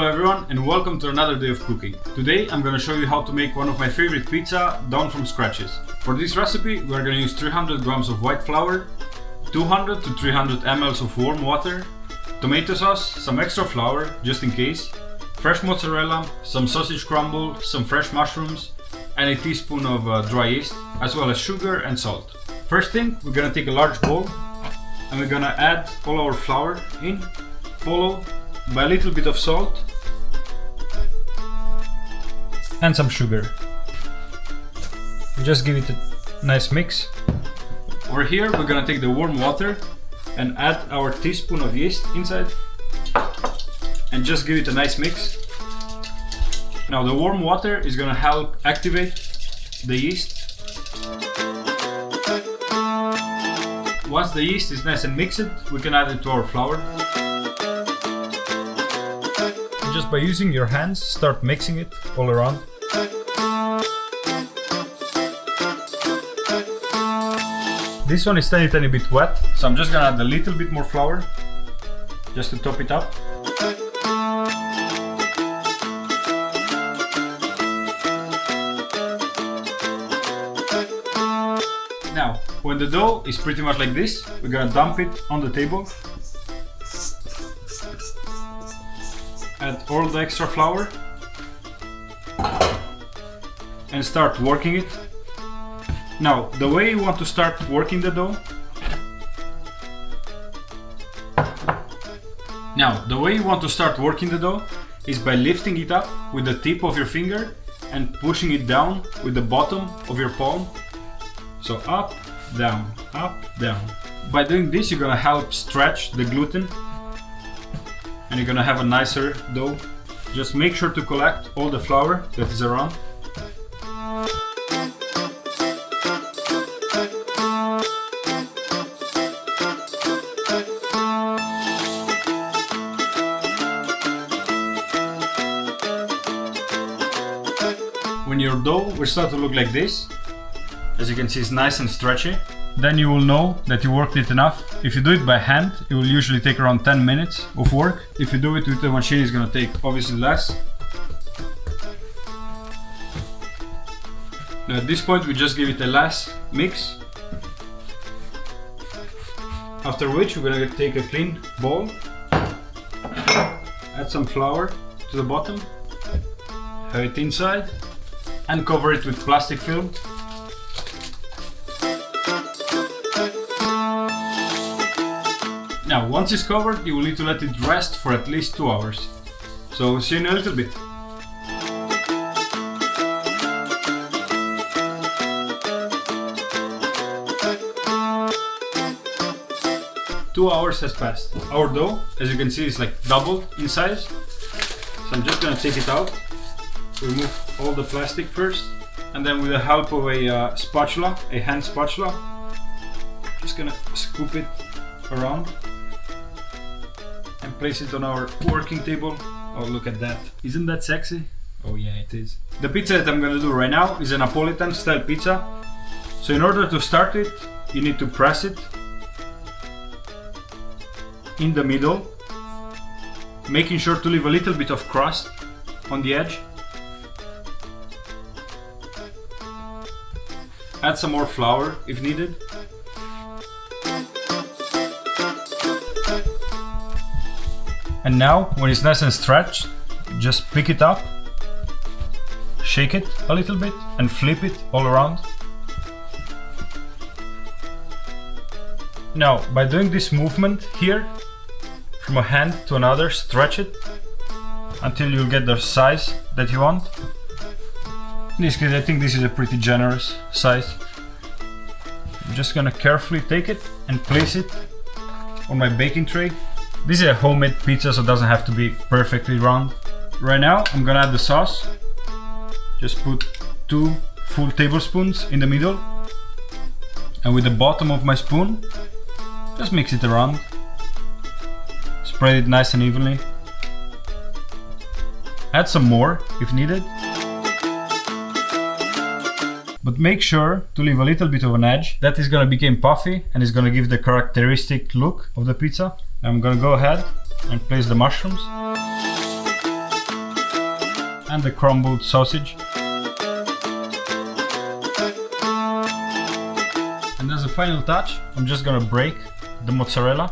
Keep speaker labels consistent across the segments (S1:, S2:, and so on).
S1: Hello everyone and welcome to another day of cooking. Today I'm gonna show you how to make one of my favorite pizza done from scratches. For this recipe we are gonna use 300 grams of white flour, 200 to 300 ml of warm water, tomato sauce, some extra flour just in case, fresh mozzarella, some sausage crumble, some fresh mushrooms, and a teaspoon of dry yeast, as well as sugar and salt. First thing, we're gonna take a large bowl and we're gonna add all our flour in, followed by a little bit of salt and some sugar. Just give it a nice mix. Over here we're gonna take the warm water and add our teaspoon of yeast inside and just give it a nice mix. Now the warm water is gonna help activate the yeast. Once the yeast is nice and mixed, we can add it to our flour. Just by using your hands, start mixing it all around. This one is tiny bit wet, so I'm just gonna add a little bit more flour just to top it up. Now, when the dough is pretty much like this, we're gonna dump it on the table. Add all the extra flour and start working it. Now, the way you want to start working the dough is by lifting it up with the tip of your finger and pushing it down with the bottom of your palm. So up, down, up, down. By doing this, you're gonna help stretch the gluten and you're gonna have a nicer dough. Just make sure to collect all the flour that is around. When your dough will start to look like this, as you can see, it's nice and stretchy, then you will know that you worked it enough. If you do it by hand, it will usually take around 10 minutes of work. If you do it with the machine, it's gonna take obviously less. Now at this point, we just give it a last mix. After which, we're gonna take a clean bowl, add some flour to the bottom, have it inside, and cover it with plastic film. Now, once it's covered, you will need to let it rest for at least 2 hours. So, see you in a little bit. Two hours has passed. Our dough, as you can see, is like doubled in size. So I'm just gonna take it out, remove all the plastic first, and then with the help of a spatula, a hand spatula, just gonna scoop it around and place it on our working table. Oh, look at that. Isn't that sexy? Oh yeah, it is. The pizza that I'm gonna do right now is a Neapolitan style pizza. So in order to start it, you need to press it in the middle, making sure to leave a little bit of crust on the edge. Add some more flour if needed. And now, when it's nice and stretched, just pick it up, shake it a little bit, and flip it all around. Now, by doing this movement here, from a hand to another, stretch it until you'll get the size that you want. In this case, I think this is a pretty generous size. I'm just gonna carefully take it and place it on my baking tray. This is a homemade pizza, so it doesn't have to be perfectly round. Right now, I'm gonna add the sauce. Just put 2 full tablespoons in the middle. And with the bottom of my spoon, just mix it around. Spread it nice and evenly. Add some more if needed. But make sure to leave a little bit of an edge. That is gonna become puffy and is gonna give the characteristic look of the pizza. I'm gonna go ahead and place the mushrooms. and the crumbled sausage. And as a final touch, I'm just gonna break the mozzarella.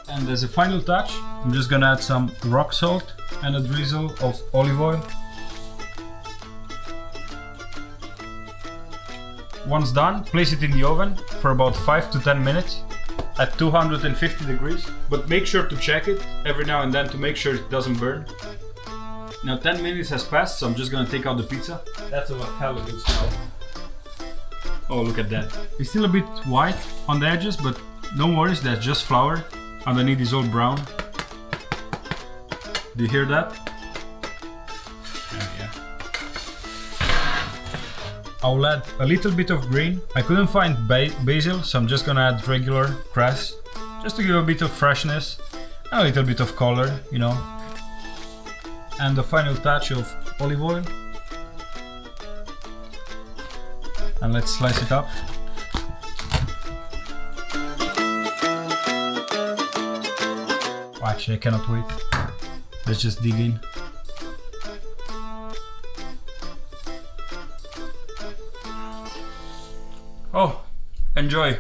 S1: And as a final touch, I'm just gonna add some rock salt and a drizzle of olive oil. Once done, place it in the oven for about 5 to 10 minutes at 250 degrees, but make sure to check it every now and then to make sure it doesn't burn. Now 10 minutes has passed, so I'm just gonna take out the pizza. That's a hell of a good smell. Oh, look at that. It's still a bit white on the edges, but don't worry, that's just flour. Underneath is all brown. Do you hear that? Yeah. I'll add a little bit of green. I couldn't find basil, so I'm just gonna add regular cress, just to give a bit of freshness and a little bit of color, you know. And the final touch of olive oil. And let's slice it up. Oh, actually, I cannot wait. Let's just dig in. Oh, enjoy.